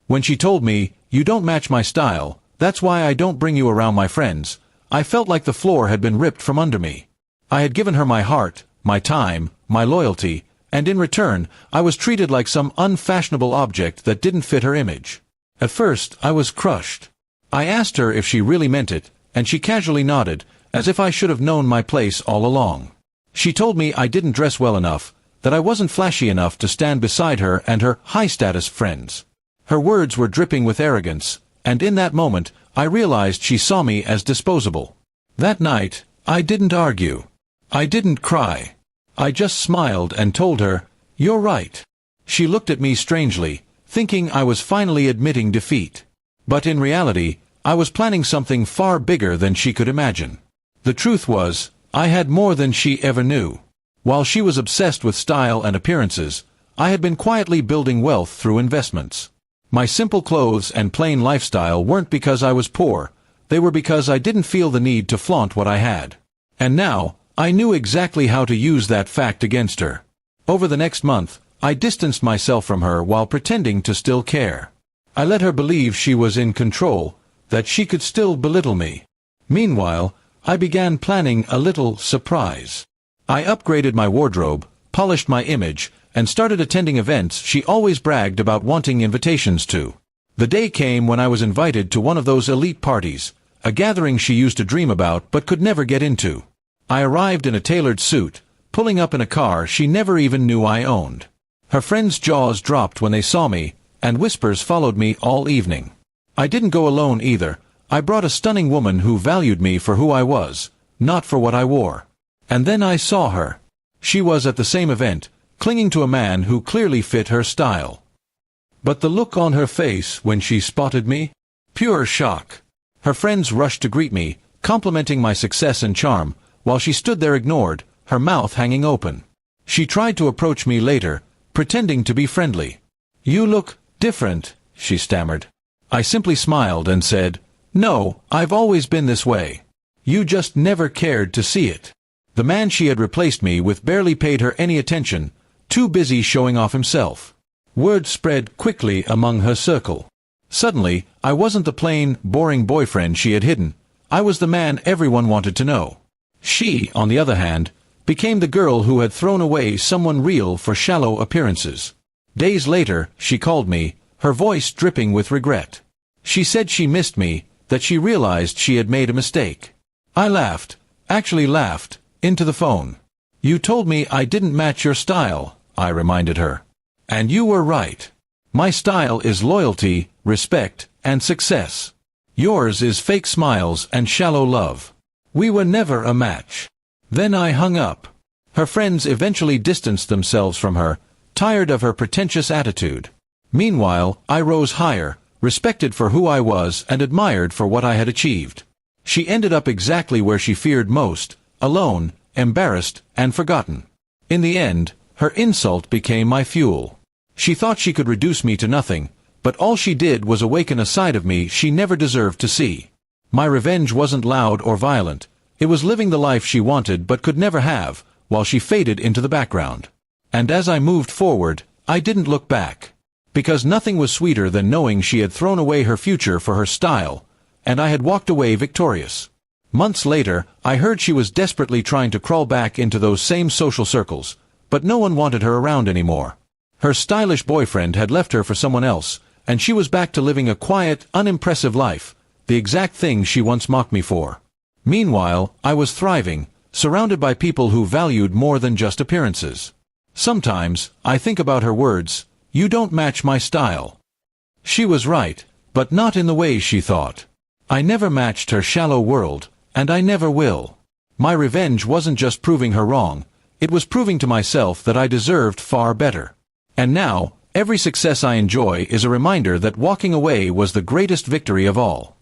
When she told me, "You don't match my style, that's why I don't bring you around my friends," I felt like the floor had been ripped from under me. I had given her my heart, my time, my loyalty, and in return, I was treated like some unfashionable object that didn't fit her image. At first, I was crushed. I asked her if she really meant it, and she casually nodded, as if I should have known my place all along. She told me I didn't dress well enough, that I wasn't flashy enough to stand beside her and her high-status friends. Her words were dripping with arrogance, and in that moment, I realized she saw me as disposable. That night, I didn't argue. I didn't cry. I just smiled and told her, "You're right." She looked at me strangely, thinking I was finally admitting defeat. But in reality, I was planning something far bigger than she could imagine. The truth was, I had more than she ever knew. While she was obsessed with style and appearances, I had been quietly building wealth through investments. My simple clothes and plain lifestyle weren't because I was poor, they were because I didn't feel the need to flaunt what I had. And now, I knew exactly how to use that fact against her. Over the next month, I distanced myself from her while pretending to still care. I let her believe she was in control, that she could still belittle me. Meanwhile, I began planning a little surprise. I upgraded my wardrobe, polished my image, and started attending events she always bragged about wanting invitations to. The day came when I was invited to one of those elite parties, a gathering she used to dream about but could never get into. I arrived in a tailored suit, pulling up in a car she never even knew I owned. Her friends' jaws dropped when they saw me, and whispers followed me all evening. I didn't go alone either. I brought a stunning woman who valued me for who I was, not for what I wore. And then I saw her. She was at the same event, clinging to a man who clearly fit her style. But the look on her face when she spotted me? Pure shock. Her friends rushed to greet me, complimenting my success and charm, while she stood there ignored, her mouth hanging open. She tried to approach me later, pretending to be friendly. "You look different," she stammered. I simply smiled and said, "No, I've always been this way. You just never cared to see it." The man she had replaced me with barely paid her any attention, too busy showing off himself. Word spread quickly among her circle. Suddenly, I wasn't the plain, boring boyfriend she had hidden. I was the man everyone wanted to know. She, on the other hand, became the girl who had thrown away someone real for shallow appearances. Days later, she called me, her voice dripping with regret. She said she missed me, that she realized she had made a mistake. I laughed, actually laughed, into the phone. "You told me I didn't match your style," I reminded her. "And you were right. My style is loyalty, respect, and success. Yours is fake smiles and shallow love. We were never a match." Then I hung up. Her friends eventually distanced themselves from her, tired of her pretentious attitude. Meanwhile, I rose higher, respected for who I was and admired for what I had achieved. She ended up exactly where she feared most, alone, embarrassed, and forgotten. In the end, her insult became my fuel. She thought she could reduce me to nothing, but all she did was awaken a side of me she never deserved to see. My revenge wasn't loud or violent. It was living the life she wanted but could never have, while she faded into the background. And as I moved forward, I didn't look back. Because nothing was sweeter than knowing she had thrown away her future for her style, and I had walked away victorious. Months later, I heard she was desperately trying to crawl back into those same social circles, but no one wanted her around anymore. Her stylish boyfriend had left her for someone else, and she was back to living a quiet, unimpressive life, the exact thing she once mocked me for. Meanwhile, I was thriving, surrounded by people who valued more than just appearances. Sometimes, I think about her words, "You don't match my style." She was right, but not in the way she thought. I never matched her shallow world, and I never will. My revenge wasn't just proving her wrong, it was proving to myself that I deserved far better. And now, every success I enjoy is a reminder that walking away was the greatest victory of all.